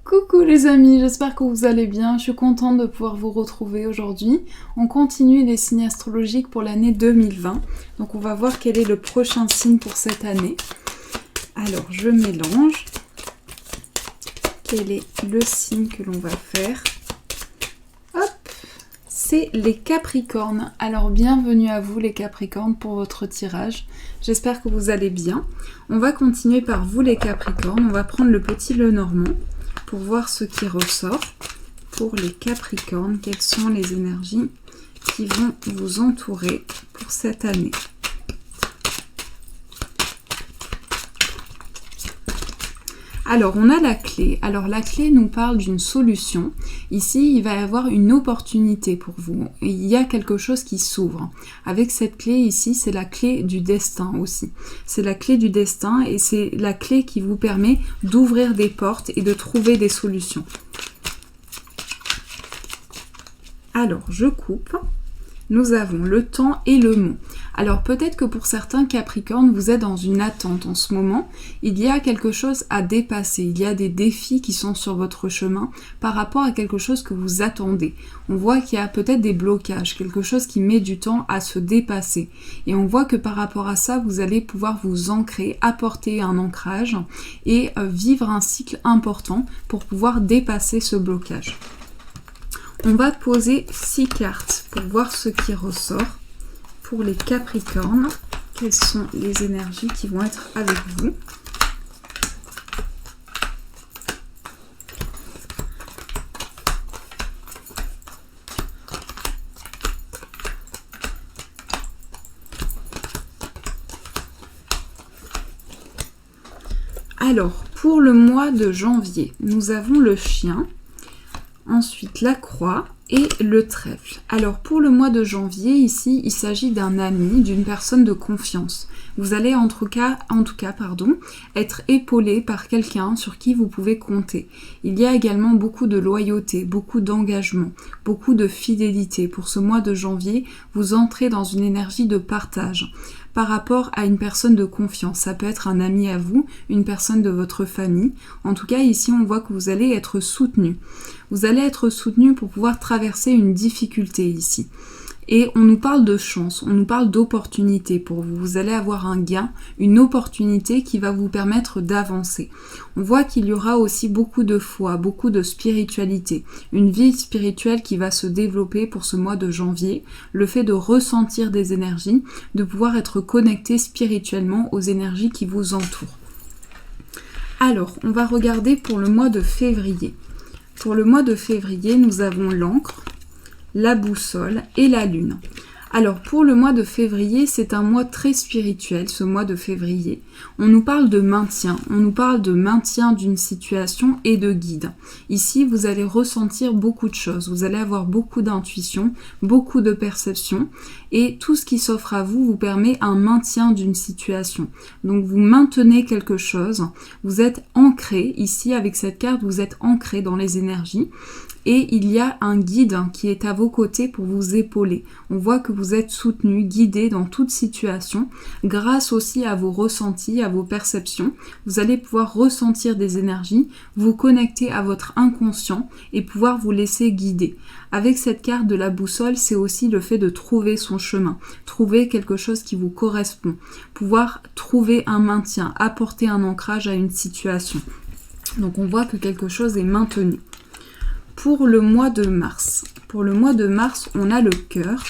Coucou les amis, j'espère que vous allez bien, je suis contente de pouvoir vous retrouver aujourd'hui. On continue les signes astrologiques pour l'année 2020, donc on va voir quel est le prochain signe pour cette année. Alors je mélange, quel est le signe que l'on va faire? Hop, c'est les Capricornes. Alors bienvenue à vous les Capricornes pour votre tirage, j'espère que vous allez bien. On va continuer par vous les Capricornes, on va prendre le petit Lenormand pour voir ce qui ressort pour les Capricornes, quelles sont les énergies qui vont vous entourer pour cette année. Alors, on a la clé. Alors, la clé nous parle d'une solution. Ici, il va y avoir une opportunité pour vous. Il y a quelque chose qui s'ouvre. Avec cette clé ici, c'est la clé du destin aussi. C'est la clé du destin et c'est la clé qui vous permet d'ouvrir des portes et de trouver des solutions. Alors, je coupe. Nous avons le temps et le mot. Alors peut-être que pour certains Capricornes, vous êtes dans une attente en ce moment. Il y a quelque chose à dépasser. Il y a des défis qui sont sur votre chemin par rapport à quelque chose que vous attendez. On voit qu'il y a peut-être des blocages, quelque chose qui met du temps à se dépasser. Et on voit que par rapport à ça, vous allez pouvoir vous ancrer, apporter un ancrage et vivre un cycle important pour pouvoir dépasser ce blocage. On va poser 6 cartes pour voir ce qui ressort pour les Capricornes. Quelles sont les énergies qui vont être avec vous? Alors, pour le mois de janvier, nous avons le chien. Ensuite, la croix et le trèfle. Alors, pour le mois de janvier, ici, il s'agit d'un ami, d'une personne de confiance. Vous allez en tout cas, être épaulé par quelqu'un sur qui vous pouvez compter. Il y a également beaucoup de loyauté, beaucoup d'engagement, beaucoup de fidélité. Pour ce mois de janvier, vous entrez dans une énergie de partage par rapport à une personne de confiance. Ça peut être un ami à vous, une personne de votre famille. En tout cas, ici, on voit que vous allez être soutenu. Vous allez être soutenu pour pouvoir traverser une difficulté ici. Et on nous parle de chance, on nous parle d'opportunité pour vous. Vous allez avoir un gain, une opportunité qui va vous permettre d'avancer. On voit qu'il y aura aussi beaucoup de foi, beaucoup de spiritualité. Une vie spirituelle qui va se développer pour ce mois de janvier. Le fait de ressentir des énergies, de pouvoir être connecté spirituellement aux énergies qui vous entourent. Alors, on va regarder pour le mois de février. Pour le mois de février, nous avons l'encre, la boussole et la lune. Alors pour le mois de février, c'est un mois très spirituel, ce mois de février. On nous parle de maintien, d'une situation et de guide. Ici, vous allez ressentir beaucoup de choses, vous allez avoir beaucoup d'intuition, beaucoup de perception et tout ce qui s'offre à vous vous permet un maintien d'une situation. Donc vous maintenez quelque chose, vous êtes ancré, ici avec cette carte, vous êtes ancré dans les énergies. Et il y a un guide qui est à vos côtés pour vous épauler. On voit que vous êtes soutenu, guidé dans toute situation, grâce aussi à vos ressentis, à vos perceptions. Vous allez pouvoir ressentir des énergies, vous connecter à votre inconscient et pouvoir vous laisser guider. Avec cette carte de la boussole, c'est aussi le fait de trouver son chemin, trouver quelque chose qui vous correspond, pouvoir trouver un maintien, apporter un ancrage à une situation. Donc on voit que quelque chose est maintenu. Pour le mois de mars. Pour le mois de mars, on a le cœur,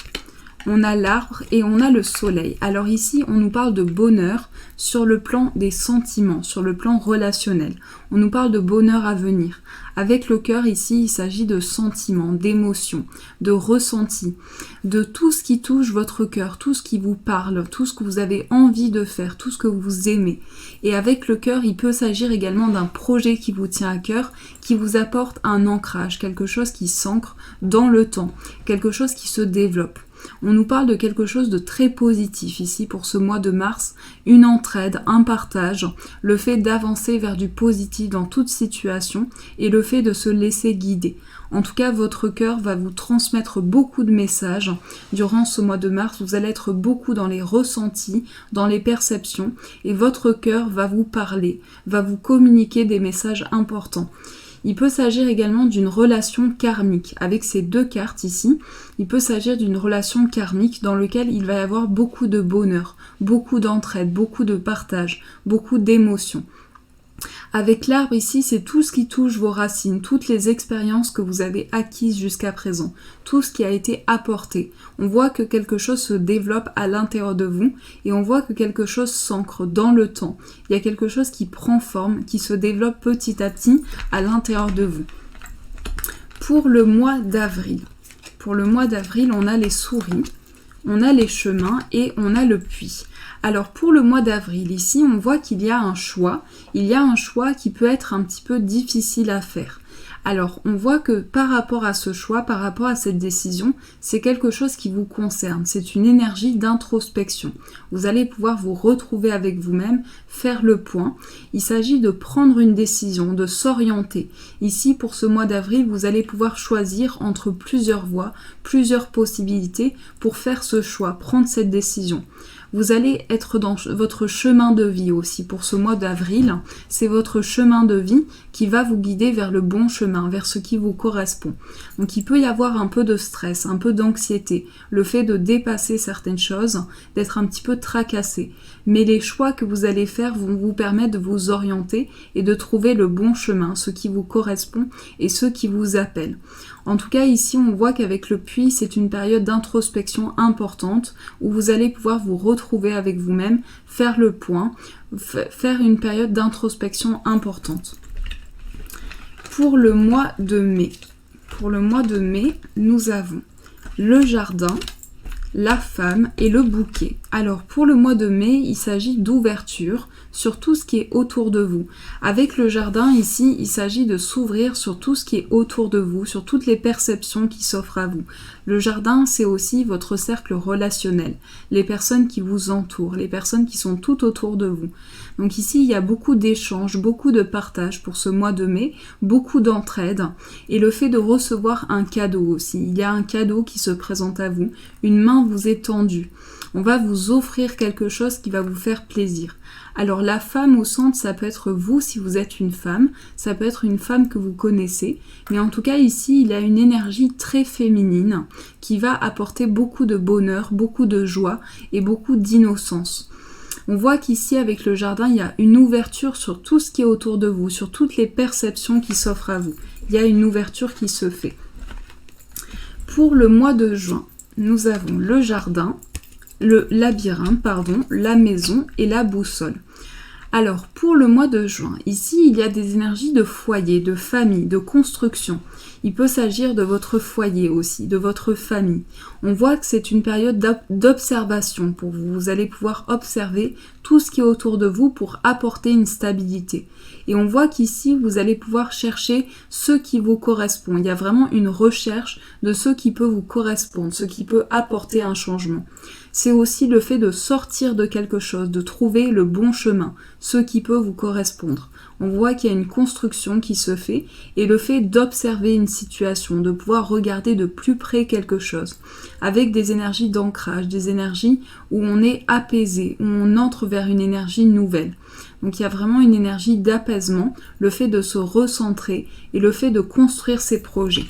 on a l'arbre et on a le soleil. Alors ici, on nous parle de bonheur sur le plan des sentiments, sur le plan relationnel. On nous parle de bonheur à venir. Avec le cœur ici, il s'agit de sentiments, d'émotions, de ressentis, de tout ce qui touche votre cœur, tout ce qui vous parle, tout ce que vous avez envie de faire, tout ce que vous aimez. Et avec le cœur, il peut s'agir également d'un projet qui vous tient à cœur, qui vous apporte un ancrage, quelque chose qui s'ancre dans le temps, quelque chose qui se développe. On nous parle de quelque chose de très positif ici pour ce mois de mars, une entraide, un partage, le fait d'avancer vers du positif dans toute situation et le fait de se laisser guider. En tout cas, votre cœur va vous transmettre beaucoup de messages. Durant ce mois de mars, vous allez être beaucoup dans les ressentis, dans les perceptions, et votre cœur va vous parler, va vous communiquer des messages importants. Il peut s'agir également d'une relation karmique. Avec ces deux cartes ici, il peut s'agir d'une relation karmique dans laquelle il va y avoir beaucoup de bonheur, beaucoup d'entraide, beaucoup de partage, beaucoup d'émotions. Avec l'arbre ici, c'est tout ce qui touche vos racines, toutes les expériences que vous avez acquises jusqu'à présent, tout ce qui a été apporté. On voit que quelque chose se développe à l'intérieur de vous et on voit que quelque chose s'ancre dans le temps. Il y a quelque chose qui prend forme, qui se développe petit à petit à l'intérieur de vous. Pour le mois d'avril, on a les souris, on a les chemins et on a le puits. Alors pour le mois d'avril, ici, on voit qu'il y a un choix. Il y a un choix qui peut être un petit peu difficile à faire. Alors, on voit que par rapport à ce choix, par rapport à cette décision, c'est quelque chose qui vous concerne. C'est une énergie d'introspection. Vous allez pouvoir vous retrouver avec vous-même, faire le point. Il s'agit de prendre une décision, de s'orienter. Ici, pour ce mois d'avril, vous allez pouvoir choisir entre plusieurs voies, plusieurs possibilités pour faire ce choix, prendre cette décision. Vous allez être dans votre chemin de vie aussi pour ce mois d'avril. C'est votre chemin de vie qui va vous guider vers le bon chemin, vers ce qui vous correspond. Donc il peut y avoir un peu de stress, un peu d'anxiété, le fait de dépasser certaines choses, d'être un petit peu tracassé. Mais les choix que vous allez faire vont vous permettre de vous orienter et de trouver le bon chemin, ce qui vous correspond et ce qui vous appelle. En tout cas, ici, on voit qu'avec le puits, c'est une période d'introspection importante où vous allez pouvoir vous retrouver avec vous-même, faire le point, faire une période d'introspection importante. Pour le mois de mai, nous avons le jardin, la femme et le bouquet. Alors pour le mois de mai, il s'agit d'ouverture sur tout ce qui est autour de vous. Avec le jardin ici, il s'agit de s'ouvrir sur tout ce qui est autour de vous, sur toutes les perceptions qui s'offrent à vous. Le jardin, c'est aussi votre cercle relationnel, les personnes qui vous entourent, les personnes qui sont tout autour de vous. Donc ici, il y a beaucoup d'échanges, beaucoup de partage pour ce mois de mai, beaucoup d'entraide et le fait de recevoir un cadeau aussi. Il y a un cadeau qui se présente à vous, une main vous est tendue. On va vous offrir quelque chose qui va vous faire plaisir. Alors la femme au centre, ça peut être vous si vous êtes une femme, ça peut être une femme que vous connaissez, mais en tout cas ici, il y a une énergie très féminine qui va apporter beaucoup de bonheur, beaucoup de joie et beaucoup d'innocence. On voit qu'ici, avec le jardin, il y a une ouverture sur tout ce qui est autour de vous, sur toutes les perceptions qui s'offrent à vous. Il y a une ouverture qui se fait. Pour le mois de juin, nous avons le jardin, le labyrinthe, la maison et la boussole. Alors, pour le mois de juin, ici, il y a des énergies de foyer, de famille, de construction. Il peut s'agir de votre foyer aussi, de votre famille. On voit que c'est une période d'observation pour vous. Vous allez pouvoir observer tout ce qui est autour de vous pour apporter une stabilité. Et on voit qu'ici, vous allez pouvoir chercher ce qui vous correspond. Il y a vraiment une recherche de ce qui peut vous correspondre, ce qui peut apporter un changement. C'est aussi le fait de sortir de quelque chose, de trouver le bon chemin, ce qui peut vous correspondre. On voit qu'il y a une construction qui se fait et le fait d'observer une situation, de pouvoir regarder de plus près quelque chose, avec des énergies d'ancrage, des énergies où on est apaisé, où on entre vers une énergie nouvelle. Donc il y a vraiment une énergie d'apaisement, le fait de se recentrer et le fait de construire ses projets.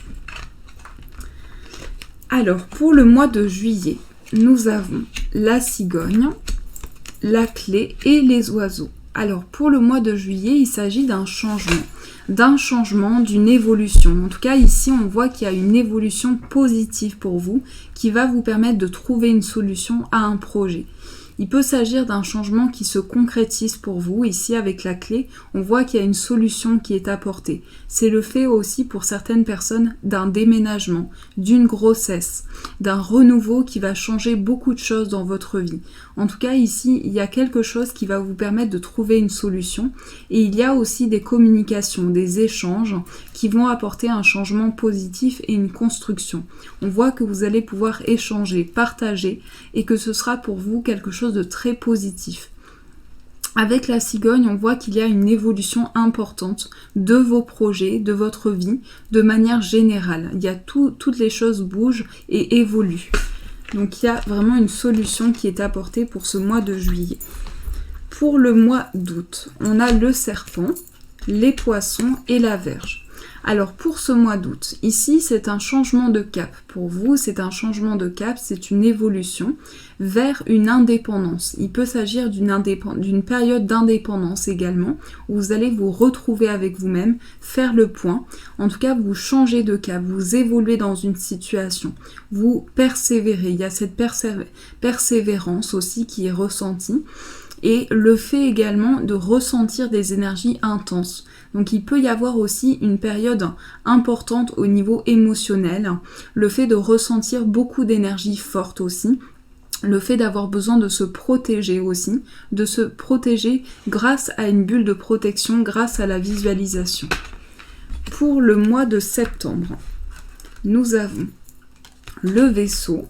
Alors pour le mois de juillet, nous avons la cigogne, la clé et les oiseaux. Alors pour le mois de juillet, il s'agit d'un changement, d'une évolution. En tout cas ici on voit qu'il y a une évolution positive pour vous qui va vous permettre de trouver une solution à un projet. Il peut s'agir d'un changement qui se concrétise pour vous. Ici, avec la clé, on voit qu'il y a une solution qui est apportée. C'est le fait aussi pour certaines personnes d'un déménagement, d'une grossesse, d'un renouveau qui va changer beaucoup de choses dans votre vie. En tout cas, ici, il y a quelque chose qui va vous permettre de trouver une solution. Et il y a aussi des communications, des échanges qui vont apporter un changement positif et une construction. On voit que vous allez pouvoir échanger, partager et que ce sera pour vous quelque chose de très positif. Avec la cigogne, on voit qu'il y a une évolution importante de vos projets, de votre vie, de manière générale. Il y a toutes les choses bougent et évoluent. Donc il y a vraiment une solution qui est apportée pour ce mois de juillet. Pour le mois d'août, on a le serpent, les poissons et la Vierge. Alors pour ce mois d'août, ici c'est un changement de cap. Pour vous, c'est un changement de cap, c'est une évolution vers une indépendance. Il peut s'agir d'une période d'indépendance également, où vous allez vous retrouver avec vous-même, faire le point. En tout cas, vous changez de cap, vous évoluez dans une situation, vous persévérez. Il y a cette persévérance aussi qui est ressentie. Et le fait également de ressentir des énergies intenses. Donc il peut y avoir aussi une période importante au niveau émotionnel, le fait de ressentir beaucoup d'énergie forte aussi, le fait d'avoir besoin de se protéger aussi, de se protéger grâce à une bulle de protection, grâce à la visualisation. Pour le mois de septembre, nous avons le vaisseau,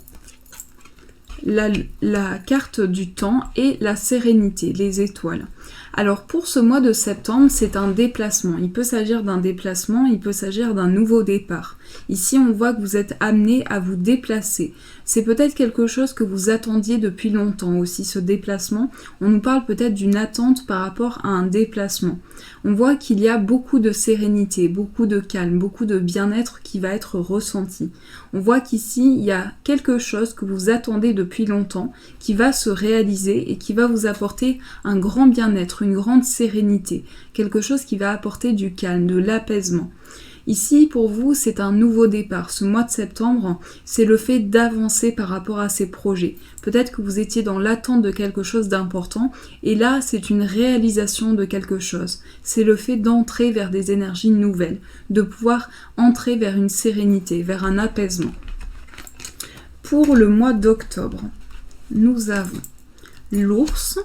la carte du temps et la sérénité, les étoiles. Alors pour ce mois de septembre, c'est un déplacement. Il peut s'agir d'un déplacement, il peut s'agir d'un nouveau départ. Ici, on voit que vous êtes amené à vous déplacer. C'est peut-être quelque chose que vous attendiez depuis longtemps aussi, ce déplacement. On nous parle peut-être d'une attente par rapport à un déplacement. On voit qu'il y a beaucoup de sérénité, beaucoup de calme, beaucoup de bien-être qui va être ressenti. On voit qu'ici, il y a quelque chose que vous attendez depuis longtemps, qui va se réaliser et qui va vous apporter un grand bien-être, une grande sérénité, quelque chose qui va apporter du calme, de l'apaisement. Ici, pour vous, c'est un nouveau départ. Ce mois de septembre, c'est le fait d'avancer par rapport à ces projets. Peut-être que vous étiez dans l'attente de quelque chose d'important, et là, c'est une réalisation de quelque chose. C'est le fait d'entrer vers des énergies nouvelles, de pouvoir entrer vers une sérénité, vers un apaisement. Pour le mois d'octobre, nous avons l'ours,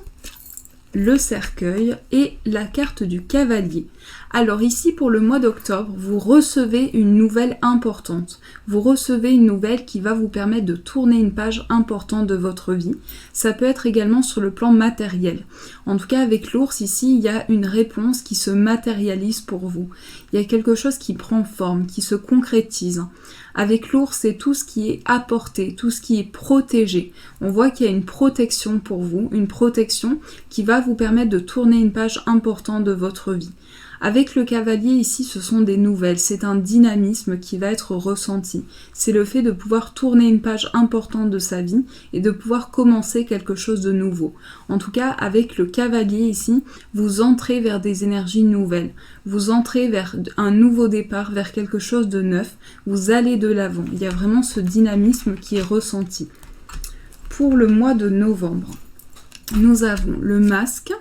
le cercueil et la carte du cavalier. Alors ici, pour le mois d'octobre, vous recevez une nouvelle importante. Vous recevez une nouvelle qui va vous permettre de tourner une page importante de votre vie. Ça peut être également sur le plan matériel. En tout cas, avec l'ours, ici, il y a une réponse qui se matérialise pour vous. Il y a quelque chose qui prend forme, qui se concrétise. Avec l'ours, c'est tout ce qui est apporté, tout ce qui est protégé. On voit qu'il y a une protection pour vous, une protection qui va vous permettre de tourner une page importante de votre vie. Avec le cavalier ici, ce sont des nouvelles, c'est un dynamisme qui va être ressenti. C'est le fait de pouvoir tourner une page importante de sa vie et de pouvoir commencer quelque chose de nouveau. En tout cas, avec le cavalier ici, vous entrez vers des énergies nouvelles. Vous entrez vers un nouveau départ, vers quelque chose de neuf. Vous allez de l'avant. Il y a vraiment ce dynamisme qui est ressenti. Pour le mois de novembre, nous avons le masque,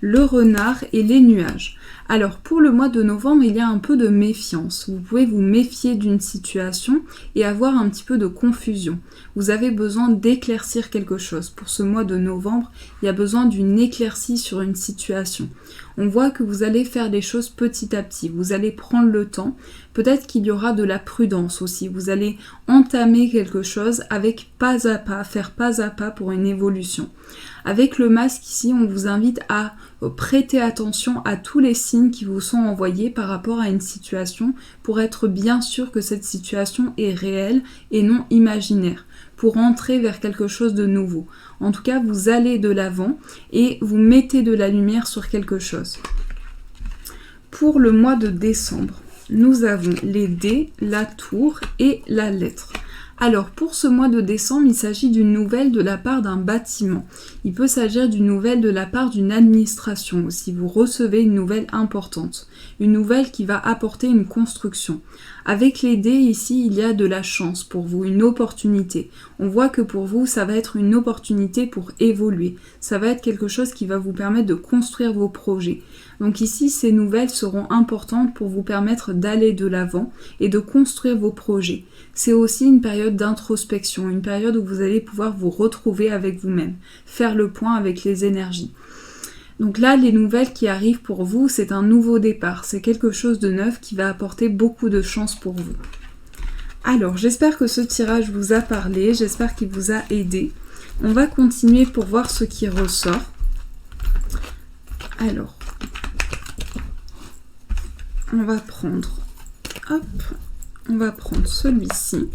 le renard et les nuages. Alors pour le mois de novembre, il y a un peu de méfiance. Vous pouvez vous méfier d'une situation et avoir un petit peu de confusion. Vous avez besoin d'éclaircir quelque chose. Pour ce mois de novembre, il y a besoin d'une éclaircie sur une situation. On voit que vous allez faire les choses petit à petit. Vous allez prendre le temps. Peut-être qu'il y aura de la prudence aussi. Vous allez entamer quelque chose avec pas à pas, faire pas à pas pour une évolution. Avec le masque ici, on vous invite à prêter attention à tous les signes qui vous sont envoyés par rapport à une situation pour être bien sûr que cette situation est réelle et non imaginaire, pour entrer vers quelque chose de nouveau. En tout cas, vous allez de l'avant et vous mettez de la lumière sur quelque chose. Pour le mois de décembre, nous avons les dés, la tour et la lettre. Alors pour ce mois de décembre, il s'agit d'une nouvelle de la part d'un bâtiment. Il peut s'agir d'une nouvelle de la part d'une administration aussi. Vous recevez une nouvelle importante, une nouvelle qui va apporter une construction. Avec les dés ici, il y a de la chance pour vous, une opportunité. On voit que pour vous, ça va être une opportunité pour évoluer. Ça va être quelque chose qui va vous permettre de construire vos projets. Donc ici, ces nouvelles seront importantes pour vous permettre d'aller de l'avant et de construire vos projets. C'est aussi une période d'introspection, une période où vous allez pouvoir vous retrouver avec vous-même, faire le point avec les énergies. Donc là, les nouvelles qui arrivent pour vous, c'est un nouveau départ, c'est quelque chose de neuf qui va apporter beaucoup de chance pour vous. Alors, j'espère que ce tirage vous a parlé, j'espère qu'il vous a aidé. On va continuer pour voir ce qui ressort. Alors, on va prendre celui-ci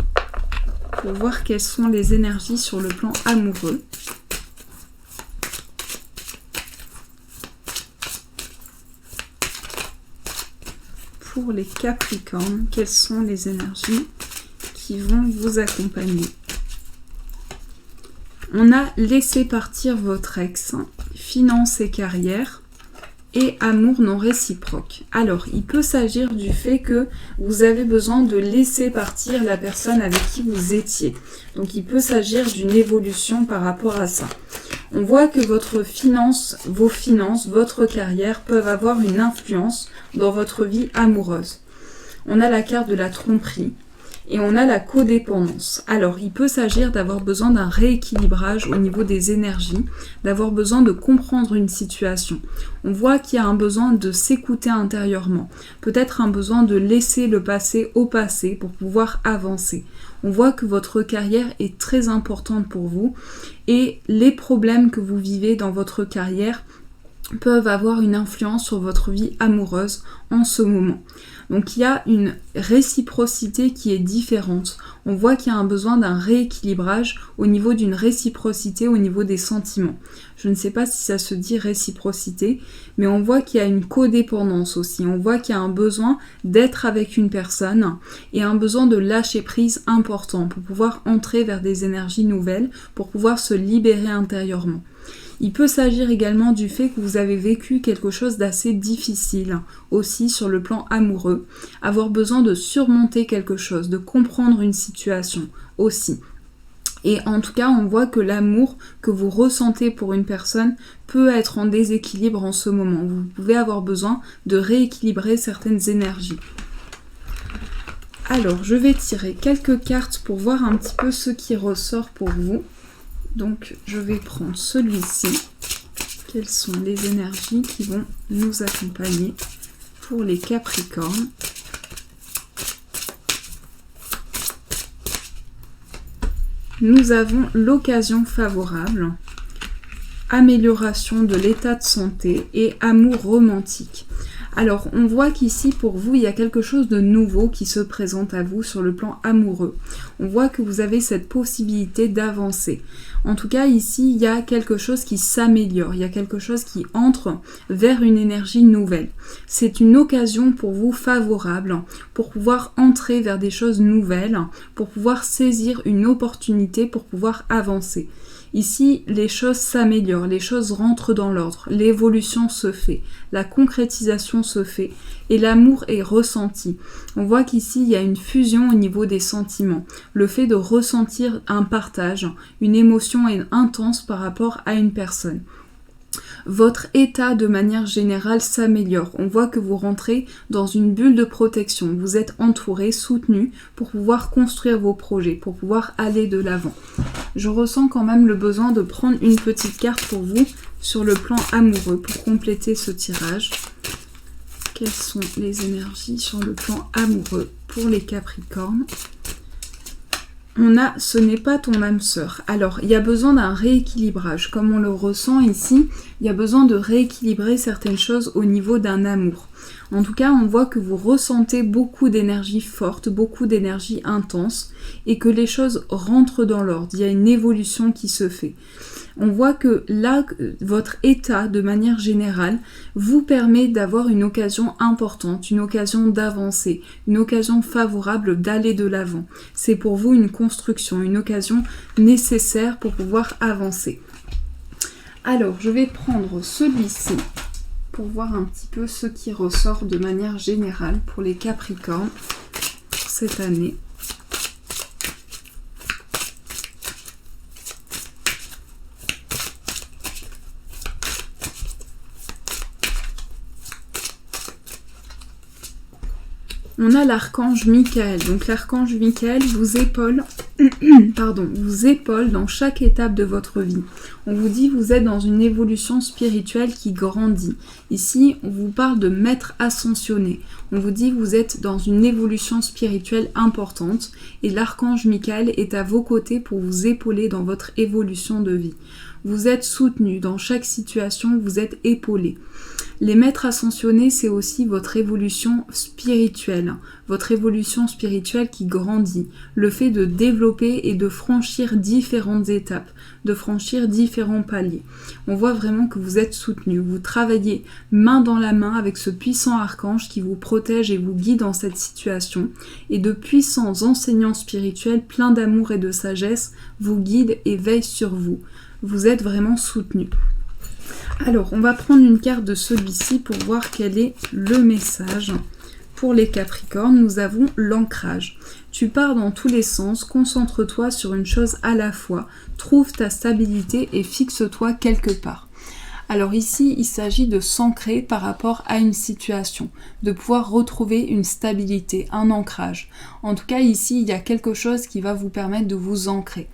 pour voir quelles sont les énergies sur le plan amoureux. pour les Capricornes, quelles sont les énergies qui vont vous accompagner? On a laissé partir votre ex, finances et carrière, et amour non réciproque. Alors, il peut s'agir du fait que vous avez besoin de laisser partir la personne avec qui vous étiez. Donc, il peut s'agir d'une évolution par rapport à ça. On voit que vos finances, votre carrière peuvent avoir une influence dans votre vie amoureuse. On a la carte de la tromperie. Et on a la codépendance. Alors, il peut s'agir d'avoir besoin d'un rééquilibrage au niveau des énergies, d'avoir besoin de comprendre une situation. On voit qu'il y a un besoin de s'écouter intérieurement, peut-être un besoin de laisser le passé au passé pour pouvoir avancer. On voit que votre carrière est très importante pour vous et les problèmes que vous vivez dans votre carrière peuvent avoir une influence sur votre vie amoureuse en ce moment. Donc il y a une réciprocité qui est différente. On voit qu'il y a un besoin d'un rééquilibrage au niveau d'une réciprocité au niveau des sentiments. Je ne sais pas si ça se dit réciprocité, mais on voit qu'il y a une codépendance aussi. On voit qu'il y a un besoin d'être avec une personne et un besoin de lâcher prise important pour pouvoir entrer vers des énergies nouvelles, pour pouvoir se libérer intérieurement. Il peut s'agir également du fait que vous avez vécu quelque chose d'assez difficile aussi sur le plan amoureux, avoir besoin de surmonter quelque chose, de comprendre une situation aussi. Et en tout cas, on voit que l'amour que vous ressentez pour une personne peut être en déséquilibre en ce moment. Vous pouvez avoir besoin de rééquilibrer certaines énergies. Alors, je vais tirer quelques cartes pour voir un petit peu ce qui ressort pour vous. Donc, je vais prendre celui-ci. Quelles sont les énergies qui vont nous accompagner pour les Capricornes? Nous avons l'occasion favorable, amélioration de l'état de santé et amour romantique. Alors, on voit qu'ici, pour vous, il y a quelque chose de nouveau qui se présente à vous sur le plan amoureux. On voit que vous avez cette possibilité d'avancer. En tout cas, ici, il y a quelque chose qui s'améliore, il y a quelque chose qui entre vers une énergie nouvelle. C'est une occasion pour vous favorable, pour pouvoir entrer vers des choses nouvelles, pour pouvoir saisir une opportunité, pour pouvoir avancer. Ici, les choses s'améliorent, les choses rentrent dans l'ordre, l'évolution se fait, la concrétisation se fait et l'amour est ressenti. On voit qu'ici, il y a une fusion au niveau des sentiments, le fait de ressentir un partage, une émotion intense par rapport à une personne. Votre état de manière générale s'améliore. On voit que vous rentrez dans une bulle de protection. Vous êtes entouré, soutenu pour pouvoir construire vos projets, pour pouvoir aller de l'avant. Je ressens quand même le besoin de prendre une petite carte pour vous sur le plan amoureux pour compléter ce tirage. Quelles sont les énergies sur le plan amoureux pour les Capricornes? On a « ce n'est pas ton âme sœur ». Alors, il y a besoin d'un rééquilibrage. Comme on le ressent ici, il y a besoin de rééquilibrer certaines choses au niveau d'un amour. En tout cas, on voit que vous ressentez beaucoup d'énergie forte, beaucoup d'énergie intense et que les choses rentrent dans l'ordre. Il y a une évolution qui se fait. On voit que là, votre état, de manière générale, vous permet d'avoir une occasion importante, une occasion d'avancer, une occasion favorable d'aller de l'avant. C'est pour vous une construction, une occasion nécessaire pour pouvoir avancer. Alors, je vais prendre celui-ci pour voir un petit peu ce qui ressort de manière générale pour les Capricornes pour cette année. On a l'archange Michael. Donc l'archange Michael vous épaule, vous épaule dans chaque étape de votre vie. On vous dit vous êtes dans une évolution spirituelle qui grandit. Ici, on vous parle de maître ascensionné. On vous dit vous êtes dans une évolution spirituelle importante et l'archange Michael est à vos côtés pour vous épauler dans votre évolution de vie. Vous êtes soutenu dans chaque situation, vous êtes épaulé. Les maîtres ascensionnés, c'est aussi votre évolution spirituelle qui grandit, le fait de développer et de franchir différentes étapes, de franchir différents paliers. On voit vraiment que vous êtes soutenu, vous travaillez main dans la main avec ce puissant archange qui vous protège et vous guide dans cette situation, et de puissants enseignants spirituels pleins d'amour et de sagesse vous guident et veillent sur vous. Vous êtes vraiment soutenu. Alors, on va prendre une carte de celui-ci pour voir quel est le message. Pour les Capricornes, nous avons l'ancrage. Tu pars dans tous les sens, concentre-toi sur une chose à la fois, trouve ta stabilité et fixe-toi quelque part. Alors ici, il s'agit de s'ancrer par rapport à une situation, de pouvoir retrouver une stabilité, un ancrage. En tout cas, ici, il y a quelque chose qui va vous permettre de vous ancrer.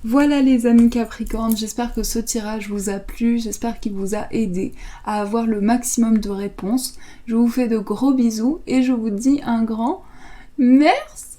Voilà les amis Capricornes, j'espère que ce tirage vous a plu, j'espère qu'il vous a aidé à avoir le maximum de réponses. Je vous fais de gros bisous et je vous dis un grand merci.